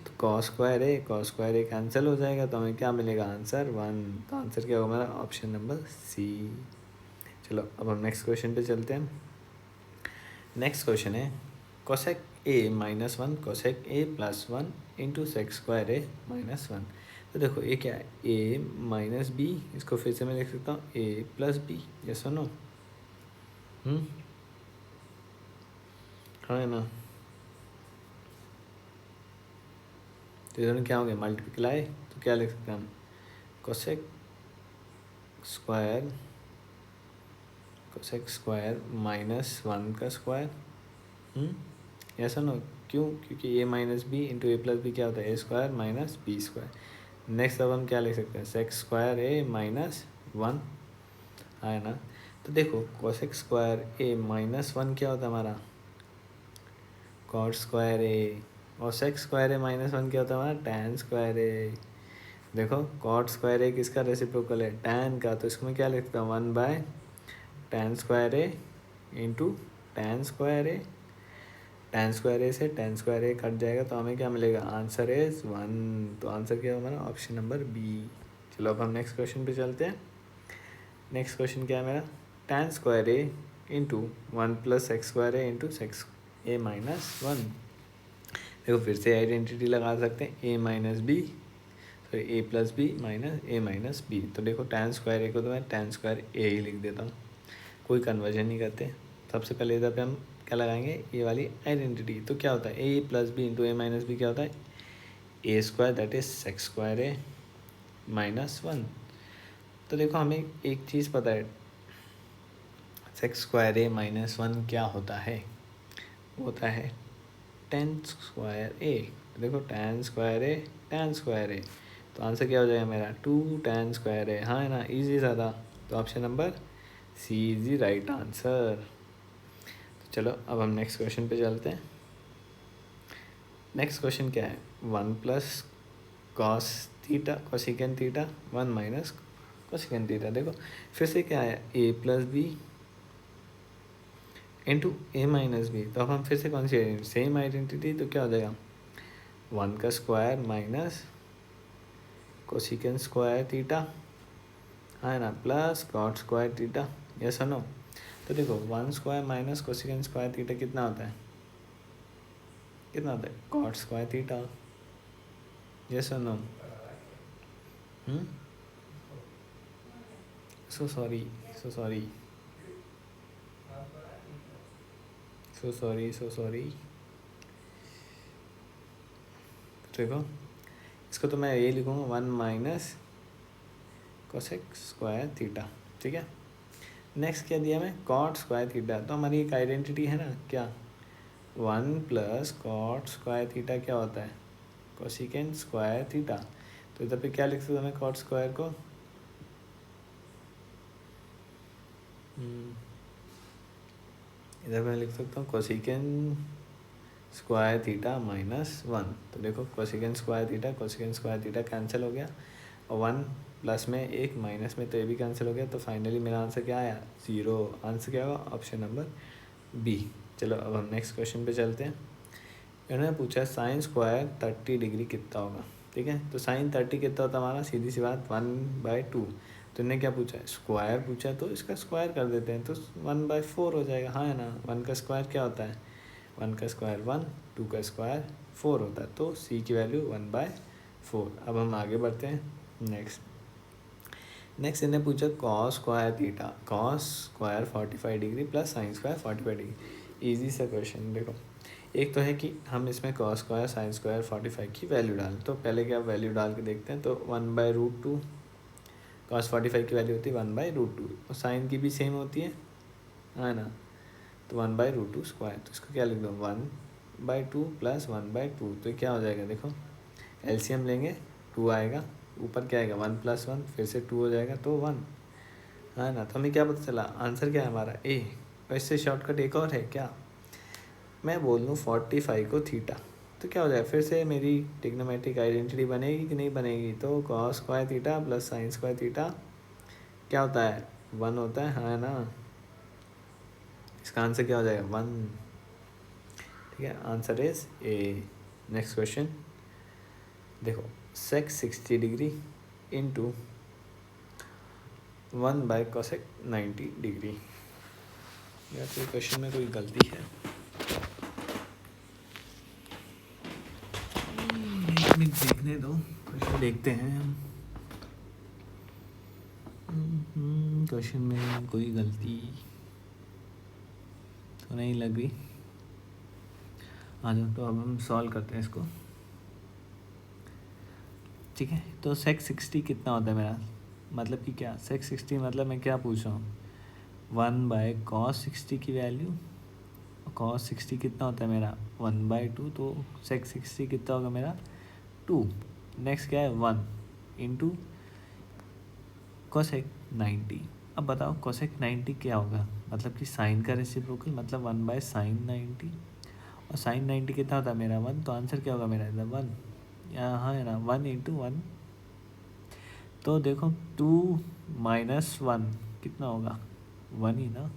तो कॉस स्क्वायर ए कैंसिल हो जाएगा, तो हमें क्या मिलेगा आंसर 1। तो आंसर क्या होगा हमारा ऑप्शन नंबर सी। चलो अब हम नेक्स्ट क्वेश्चन पे चलते हैं। नेक्स्ट क्वेश्चन है cosec A minus one cosec A plus one into sex square A minus one. तो देखो ये क्या है, ए माइनस बी, इसको फिर से मैं लिख सकता हूँ ए प्लस बी, ये सुनो हाँ है ना। तो इधर क्या हो गया मल्टीप्लाई, तो क्या लिख सकते हैं हम कोसेक स्क्वायर माइनस वन का स्क्वायर, ऐसा ना। क्यों? क्योंकि A minus B into A plus B क्या होता है A square minus B square. Next अब हम क्या लिख सकते हैं sec square A minus one, है ना। तो देखो cosec square A minus one क्या होता है हमारा कॉट स्क्वायर ए, और sec square A minus one क्या होता है हमारा टैन स्क्वायर ए। देखो कॉट स्क्वायर ए किसका रेसिप्रोकल है टैन का, तो इसको मैं क्या लिखता हूँ 1 tan square A into tan square A. Tan square ए से टैन स्क्वायर ए कट जाएगा, तो हमें क्या मिलेगा आंसर इज 1। तो आंसर क्या होगा हमारा ऑप्शन नंबर बी। चलो अब हम नेक्स्ट क्वेश्चन पे चलते हैं। नेक्स्ट क्वेश्चन क्या है मेरा tan square A into one plus sec square A into sec A minus one. देखो फिर से आइडेंटिटी लगा सकते हैं ए माइनस बी, तो ए प्लस बी माइनस ए माइनस बी। तो देखो टैन स्क्वायर ए को तो मैं टैन स्क्वायर ए ही लिख देता हूँ, कोई कन्वर्जन नहीं करते। सबसे पहले इधर पे हम क्या लगाएंगे ये वाली आइडेंटिटी। तो क्या होता है A plus B into A minus B क्या होता है A square that is sec square A minus one. तो देखो हमें एक चीज़ पता है sec square A minus one क्या होता है, वो होता है टेन स्क्वायर ए। तो देखो टेन स्क्वायर ए टेन स्क्वायर ए, तो आंसर क्या हो जाएगा मेरा 2 टेन स्क्वायर ए, हाँ है ना इजी सा था। तो option number C is the right answer. तो चलो अब हम नेक्स्ट क्वेश्चन पे चलते हैं। नेक्स्ट क्वेश्चन क्या है 1 plus cos theta cosecant theta 1 minus cosecant theta. देखो फिर से क्या है A plus B into A minus B. तो अब हम फिर से कौन सी सेम आइडेंटिटी, तो क्या हो जाएगा 1 का square minus cosecant square theta, है ना, plus cot square theta, yes और नो। तो देखो 1 square minus cosecant square theta कितना होता है कॉट स्क्वायर थीटा, यस और नो। सो सॉरी देखो इसको तो मैं ये लिखूँगा 1 माइनस कोसेक स्क्वायर थीटा, ठीक है। नेक्स्ट क्या दिया मैं कॉट स्क्वायर थीटा, तो हमारी एक आइडेंटिटी है ना क्या 1 प्लस कॉट स्क्वायर थीटा क्या होता है कोसिकेन स्क्वायर थीटा। तो इधर पे क्या लिख सकते हैं मैं कॉट स्क्वायर को इधर मैं लिख सकता हूँ कोसिकेन स्क्वायर थीटा माइनस वन। तो देखो कोसिकेन स्क्वायर थीटा कैंसिल हो गया, और 1 प्लस में एक माइनस में तो ये भी कैंसिल हो गया। तो फाइनली मेरा आंसर क्या आया 0। आंसर क्या होगा ऑप्शन नंबर बी। चलो अब हम नेक्स्ट क्वेश्चन पे चलते हैं। इन्होंने पूछा साइन स्क्वायर 30 डिग्री कितना होगा, ठीक है। तो साइन 30 कितना होता है हमारा सीधी सी बात 1/2। तो इन्हें क्या पूछा है स्क्वायर पूछा है, तो इसका स्क्वायर कर देते हैं, तो 1/4 हो जाएगा, हाँ है ना। 1 का स्क्वायर क्या होता है 1 का स्क्वायर 1, 2 का स्क्वायर 4 होता है, तो सी की वैल्यू 1/4। अब हम आगे बढ़ते हैं नेक्स्ट इन्हें पूछा cos square theta cos square 45 degree plus sine square 45 degree. Easy सा क्वेश्चन। देखो एक तो है कि हम इसमें कॉस स्क्वायर साइन स्क्वायर 45 की वैल्यू डालें, तो पहले क्या वैल्यू डाल के देखते हैं। तो 1/√2 कॉस 45 की वैल्यू होती है 1/√2, और साइन की भी सेम होती है ना। तो 1/√2 स्क्वायर, तो इसको क्या लिख दो 1/2 प्लस 1/2। तो क्या हो जाएगा देखो एलसीएम लेंगे 2 आएगा, ऊपर क्या आएगा 1 + 1 फिर से 2 हो जाएगा तो 1, है ना। तो हमें क्या पता चला आंसर क्या है हमारा ए। और इससे शॉर्टकट एक और है क्या, मैं बोल दूँ 45 को थीटा, तो क्या हो जाएगा फिर से मेरी ट्रिग्नोमेट्रिक आइडेंटिटी बनेगी कि नहीं बनेगी। तो cos square theta plus sine square theta क्या होता है 1 होता है ना। इसका आंसर क्या हो जाएगा 1, ठीक है। Answer is a. Next question देखो सेक 60 डिग्री इंटू 1/cosec 90 डिग्री। या तो क्वेश्चन में कोई गलती है? एक मिनट देखने दो, क्वेश्चन देखते हैं हम। क्वेश्चन में कोई गलती तो नहीं लग रही। आ जाओ, तो अब हम सॉल्व करते हैं इसको। ठीक है, तो सेक 60 कितना होता है मेरा, मतलब कि क्या सेक 60 मतलब मैं क्या पूछ रहा हूँ, 1/cos 60 की वैल्यू। cos 60 कितना होता है मेरा 1/2, तो सेक 60 कितना होगा मेरा 2। नेक्स्ट क्या है 1 इंटू कोसेक 90। अब बताओ कोसेक 90 क्या होगा, मतलब कि साइन का रेसिप्रोकल, मतलब 1/sin 90। और साइन 90 कितना होता है मेरा 1, तो आंसर क्या होगा मेरा इधर 1, यहाँ है ना 1 इंटू 1। तो देखो 2 माइनस 1 कितना होगा 1 ही ना।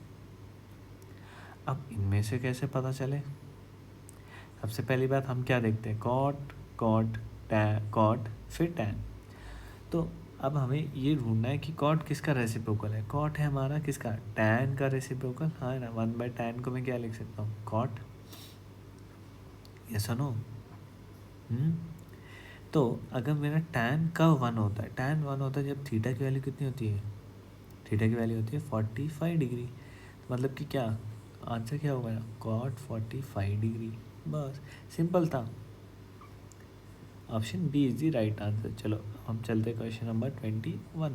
अब इनमें से कैसे पता चले, सबसे पहली बात हम क्या देखते हैं, कॉट कॉट टैन कॉट फिर टैन। तो अब हमें ये ढूंढना है कि कॉट किसका रेसिप्रोकल है। कॉट है हमारा किसका, टैन का रेसिप्रोकल, हाँ है ना। 1/tan को मैं क्या लिख सकता हूँ कॉट, यस नो। तो अगर मेरा टैन कब 1 होता है, टैन 1 होता है जब थीटा की वैल्यू कितनी होती है, थीटा की वैल्यू होती है 45 डिग्री। मतलब कि क्या आंसर क्या होगा कॉट 45 डिग्री। बस सिंपल था, option B is the right answer. चलो हम चलते क्वेश्चन नंबर 21।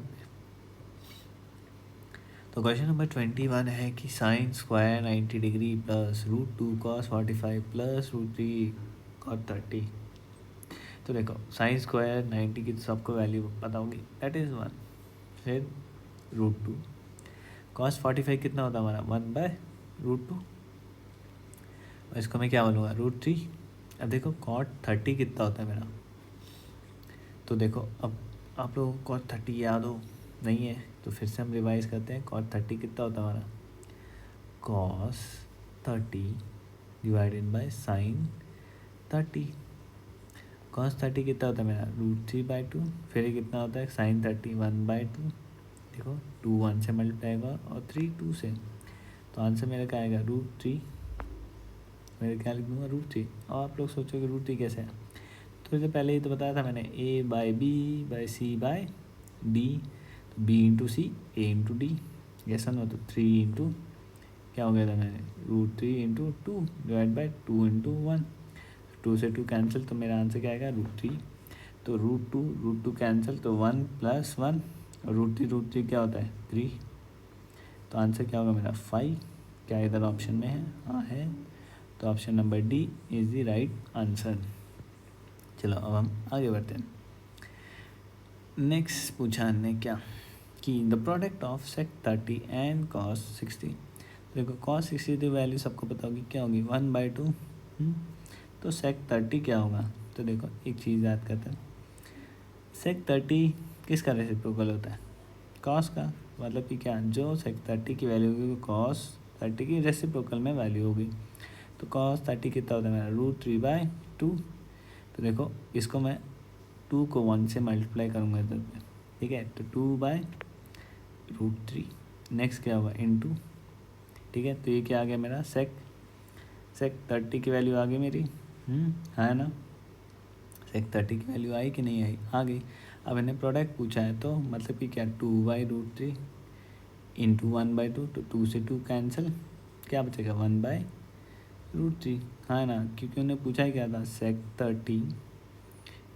तो क्वेश्चन नंबर 21 है कि sine square 90 degree plus √2 cos 45 plus √3 cos 30। तो देखो साइन स्क्वायर 90 की तो सबको वैल्यू पता होगी, दैट इज़ 1। फिर √2 cos 45 कितना होता है हमारा 1/√2, और इसको मैं क्या बोलूँगा √3। अब देखो cot 30 कितना होता है मेरा, तो देखो अब आप लोगों को cot 30 याद हो नहीं है तो फिर से हम रिवाइज करते हैं। cot 30 कितना होता है हमारा cos 30 divided by sin 30। cos 30 कितना होता है मेरा √3/2। फिर ये कितना होता है sin 30 1/2। देखो 2 1 से मल्टीप्लाई होगा और 3 2 से, तो आंसर मेरा क्या आएगा √3। मेरे क्या लिख दूँगा √3। और आप लोग सोचोगे √3 कैसे है, तो इससे पहले ही तो बताया था मैंने A/B/C/D। तो B into C A into D, ऐसा ना, तो 3 इंटू क्या हो गया था मैंने √3 इंटू 2 डिवाइड बाई 2 इंटू 1। 2 से 2 कैंसिल, तो मेरा आंसर क्या आएगा √3। तो √2 कैंसिल, तो 1 + 1 और √3 क्या होता है 3। तो आंसर क्या होगा मेरा 5। क्या इधर ऑप्शन में है, हाँ है, तो option number D is the right answer. चलो अब हम आगे बढ़ते हैं। नेक्स्ट पूछा हमने क्या कि the product of sec 30 and cos 60। देखो cos 60 की वैल्यू सबको पता होगी क्या होगी 1/2। तो सेक 30 क्या होगा, तो देखो एक चीज़ याद करते हैं, सेक 30 किसका रेसिप्रोकल होता है cos का, मतलब कि क्या जो सेक 30 की वैल्यू होगी cos 30 की रेसिप्रोकल में वैल्यू होगी। तो cos 30 कितना होता है मेरा √3/2। तो देखो इसको मैं 2 को 1 से मल्टीप्लाई करूँगा इधर पे, ठीक है, तो 2/√3। नेक्स्ट क्या होगा इंटू, ठीक है, तो ये क्या आ गया मेरा सेक 30 की वैल्यू आ गई मेरी, है ना। सेक 30 की वैल्यू आई कि नहीं आई, आ गई। अब इन्हें प्रोडक्ट पूछा है तो मतलब कि क्या 2/√3 इंटू 1/2, तो 2 से 2 कैंसिल, क्या बचेगा 1/√3, है ना, क्योंकि उन्हें पूछा ही क्या था सेक 30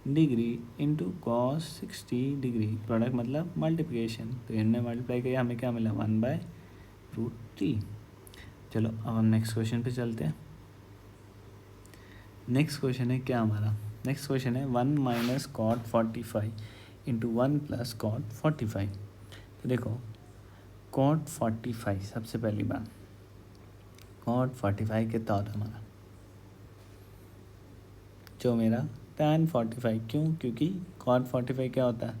degree into cos 60 degree, product मतलब मल्टीप्लिकेशन, तो इनने मल्टीप्लाई किया हमें क्या मिला 1/√3। चलो अब हम नेक्स्ट क्वेश्चन पे चलते हैं। नेक्स्ट क्वेश्चन है क्या हमारा, नेक्स्ट क्वेश्चन है 1 - cot 45 इंटू 1 + cot 45। तो देखो cot 45, सबसे पहली बात cot 45 कितना होता है हमारा, जो मेरा tan 45, क्यों, क्योंकि cot 45 क्या होता है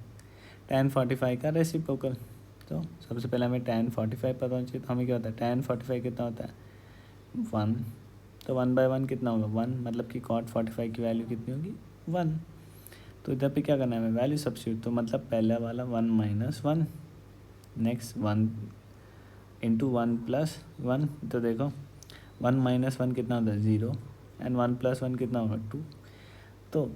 tan 45 का रेसिप्रोकल। तो सबसे पहले हमें tan 45 पता होना चाहिए, तो हमें क्या होता है tan 45 कितना होता है 1। तो 1/1 कितना होगा 1, मतलब कि cot 45 की वैल्यू कितनी होगी 1। तो इधर पे क्या करना है हमें, वैल्यू सब्स्टिट्यूट। तो मतलब पहला वाला 1 माइनस 1, नेक्स्ट 1 इंटू 1 प्लस 1। तो देखो 1 माइनस 1 कितना होता है 0, एंड 1 प्लस 1 कितना होगा 2। तो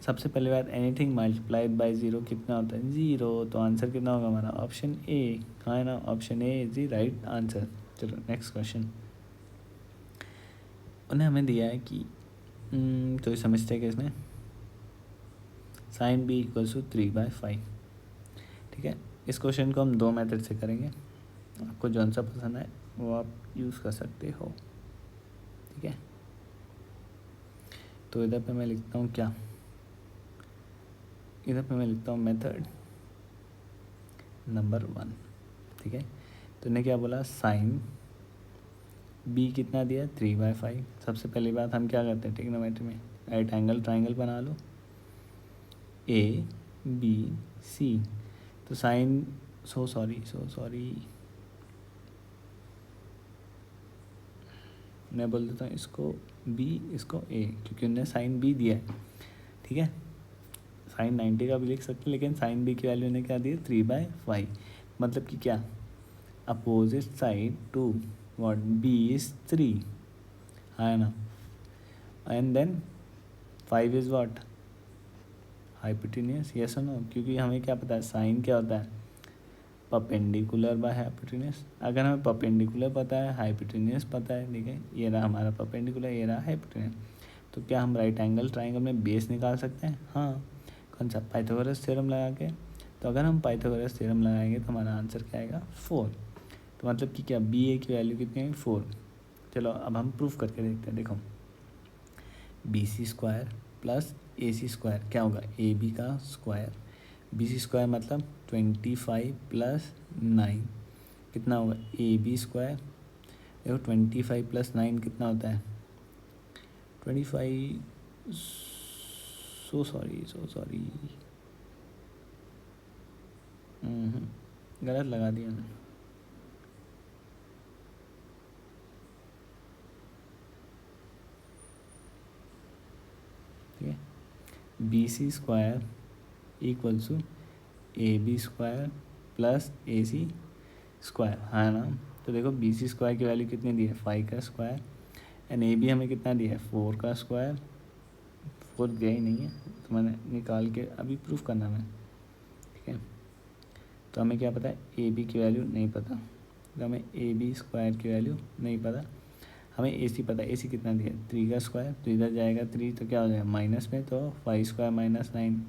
सबसे पहले बात, एनीथिंग मल्टीप्लाइड बाय 0 कितना होता है 0। तो आंसर कितना होगा हमारा, ऑप्शन ए, हाँ है ना, option A is the right answer. चलो नेक्स्ट क्वेश्चन। उन्हें हमें दिया है कि तो समझते हैं कि इसमें साइन बी इक्वल्स टू 3/5। ठीक है, इस क्वेश्चन को हम दो मेथड से करेंगे, आपको जौन सा पसंद है वो आप यूज़ कर सकते हो। ठीक है, तो इधर पे मैं लिखता हूँ क्या, इधर पे मैं लिखता हूँ मेथड नंबर 1। ठीक है, तो इन्हें क्या बोला, साइन बी कितना दिया 3/5। सबसे पहली बात हम क्या करते हैं ट्रिग्नोमेट्री में, राइट एंगल ट्राइंगल बना लो, ए बी सी। तो साइन सो सॉरी मैं बोल देता हूँ इसको बी, इसको ए, क्योंकि उन्होंने साइन बी दिया है। ठीक है, साइन 90 का भी लिख सकते हैं, लेकिन साइन बी की वैल्यू ने क्या दी है 3/5। मतलब कि क्या, opposite side to what B is 3, है ना, and then 5 is what hypotenuse, yes और नो। क्योंकि हमें क्या पता है साइन क्या होता है, परपेंडिकुलर बाय हाइपोटेन्यूस। अगर हमें परपेंडिकुलर पता है, हाइपोटेन्यूस पता है, ठीक है, ये रहा हमारा परपेंडिकुलर, ये रहा हाइपोटेन्यूस, तो क्या हम राइट एंगल ट्राइंगल में बेस निकाल सकते हैं, हाँ, कौन सा, पाइथागोरस थ्योरम लगा के। तो अगर हम पाइथागोरस थ्योरम लगाएंगे तो हमारा आंसर क्या आएगा 4। तो मतलब कि क्या, बी ए की वैल्यू कितनी है 4। चलो अब हम प्रूफ करके देखते हैं। देखो BC² प्लस AC² क्या होगा, AB का स्क्वायर, BC² मतलब 25 प्लस 9 कितना होगा AB²। देखो 25 प्लस 9 कितना होता है 25, सो सॉरी गलत लगा दिया मैं। ठीक है, BC² equals to AB² plus AC² है ना। तो देखो BC² की वैल्यू कितनी दी है 5 का स्क्वायर, एंड AB हमें कितना दिया है 4 का स्क्वायर। 4 दिया ही नहीं है, तो मैंने निकाल के अभी प्रूफ करना मैं। ठीक है, तो हमें क्या पता है AB की वैल्यू नहीं पता, तो हमें AB² की वैल्यू नहीं पता, हमें AC पता है। AC कितना दिया 3 का स्क्वायर, तो इधर जाएगा 3 तो क्या हो जाएगा माइनस में, तो 5² माइनस 9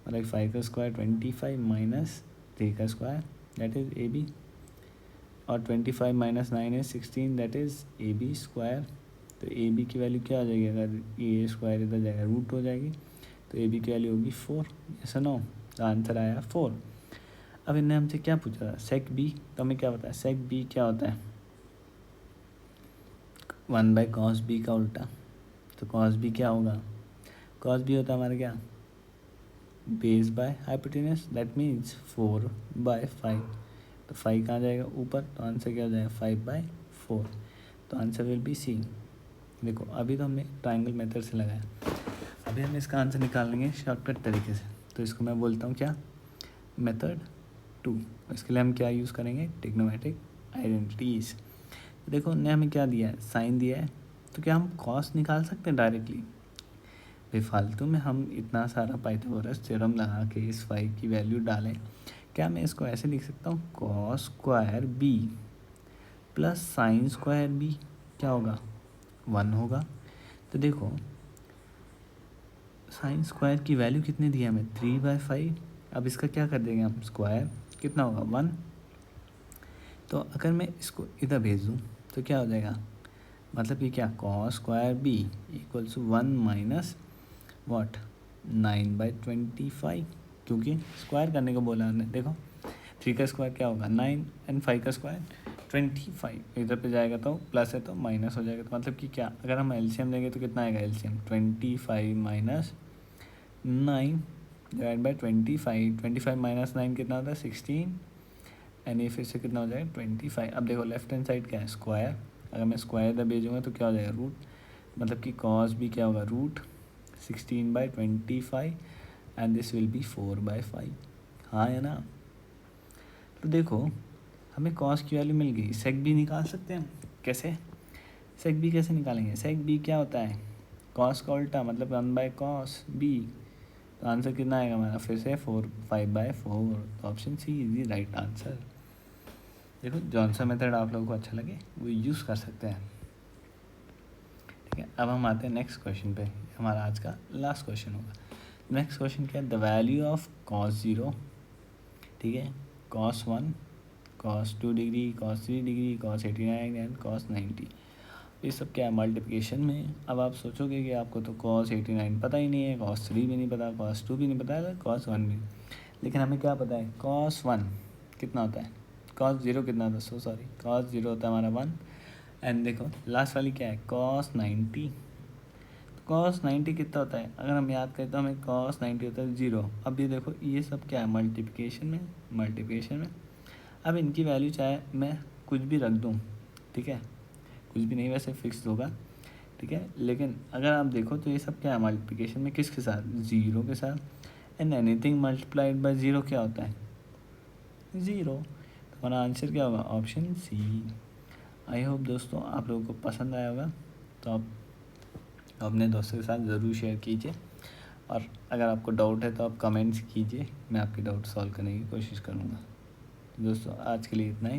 मतलब 5 का स्क्वायर 25 माइनस 3 का स्क्वायर दैट इज़ AB, और 25 minus 9 is 16 that is AB²। तो AB की वैल्यू क्या हो जाएगी, अगर A² इधर जाएगा रूट हो जाएगी, तो AB की वैल्यू होगी 4, ऐसा नो, आंसर आया 4। अब इन्हें हमसे क्या पूछा था सेक बी, तो हमें क्या पता है सेक बी क्या होता है 1/cos B का उल्टा। तो cos B क्या होगा, cos B होता है हमारा क्या base by hypotenuse, that means 4/5। तो 5 कहाँ जाएगा ऊपर, तो आंसर क्या हो जाएगा 5/4। तो आंसर विल बी सी। देखो अभी तो हमने ट्राइंगल मेथड से लगाया, अभी हम इसका आंसर निकालेंगे शॉर्टकट तरीके से। तो इसको मैं बोलता हूँ क्या, मेथड 2। इसके लिए हम क्या यूज़ करेंगे, ट्रिग्नोमेट्रिक आइडेंटिटीज़। देखो ने हमें क्या दिया है साइन दिया है, तो क्या हम कॉस निकाल सकते हैं डायरेक्टली, बेफालतू में हम इतना सारा पाइथागोरस थ्योरम लगा के इस 5 की वैल्यू डालें। क्या मैं इसको ऐसे लिख सकता हूँ cos² B plus sin² B क्या होगा 1 होगा। तो देखो sin² की वैल्यू कितनी दी है हमें 3/5। अब इसका क्या कर देंगे हम स्क्वायर, कितना होगा 1। तो अगर मैं इसको इधर भेज दूँ तो क्या हो जाएगा, मतलब कि क्या cos² B equals to 1 minus what 9/25, क्योंकि स्क्वायर करने को बोला हमने। देखो 3 का स्क्वायर क्या होगा 9, एंड 5 का स्क्वायर 25। इधर पे जाएगा तो प्लस है तो माइनस हो जाएगा, तो मतलब कि क्या अगर हम एलसीएम लेंगे तो कितना आएगा LCM 25 minus 9 divide by 25। 25 minus 9 कितना होता है 16, एंड ये फिर से कितना हो जाएगा 25। अब देखो लेफ्ट हैंड साइड क्या है स्क्वायर, अगर मैं स्क्वायर इधर भेजूँगा तो क्या हो जाएगा रूट, मतलब कि cos भी क्या होगा root 16/25 and this will be 4/5। हाँ है ना। तो देखो हमें कॉस की वैल्यू मिल गई, सेक बी निकाल सकते हैं हम। कैसे सेक बी कैसे निकालेंगे? सेक बी क्या होता है? कॉस का उल्टा मतलब 1/cos बी। तो आंसर कितना आएगा हमारा? फिर से 5/4। तो option C is the right answer. देखो जौन सा मेथड आप लोगों को अच्छा लगे वो यूज़ कर सकते हैं। ठीक है, अब हम आते हैं नेक्स्ट क्वेश्चन पे। हमारा आज का लास्ट क्वेश्चन होगा। नेक्स्ट क्वेश्चन क्या है? द वैल्यू ऑफ cos 0, ठीक है, cos 1, cos 2 degree, cos 3 degree, cos 89 and cos 90। ये सब क्या है? मल्टीप्लिकेशन में। अब आप सोचोगे कि आपको तो cos 89 पता ही नहीं है, cos 3 भी नहीं पता, cos 2 भी नहीं पता है, cos 1 भी। लेकिन हमें क्या पता है? cos 1 कितना होता है? cos 0 कितना होता है? सॉरी, cos 0 होता है हमारा 1। एंड देखो लास्ट वाली क्या है? cos 90। cos 90 कितना होता है? अगर हम याद करें तो हमें cos 90 होता है 0। अब ये देखो ये सब क्या है? मल्टीप्लिकेशन में। अब इनकी वैल्यू चाहे मैं कुछ भी रख दूँ, ठीक है, कुछ भी नहीं वैसे फिक्स होगा, ठीक है, लेकिन अगर आप देखो तो ये सब क्या है? मल्टीप्लिकेशन में किसके साथ? 0 के साथ। एंड एनीथिंग मल्टीप्लाइड बाय 0 क्या होता है? 0। तो हमारा आंसर क्या होगा? Option C. आई होप दोस्तों आप लोगों को पसंद आया होगा। तो आप अपने दोस्तों के साथ ज़रूर शेयर कीजिए, और अगर आपको डाउट है तो आप कमेंट्स कीजिए, मैं आपके डाउट सॉल्व करने की कोशिश करूँगा। दोस्तों आज के लिए इतना ही।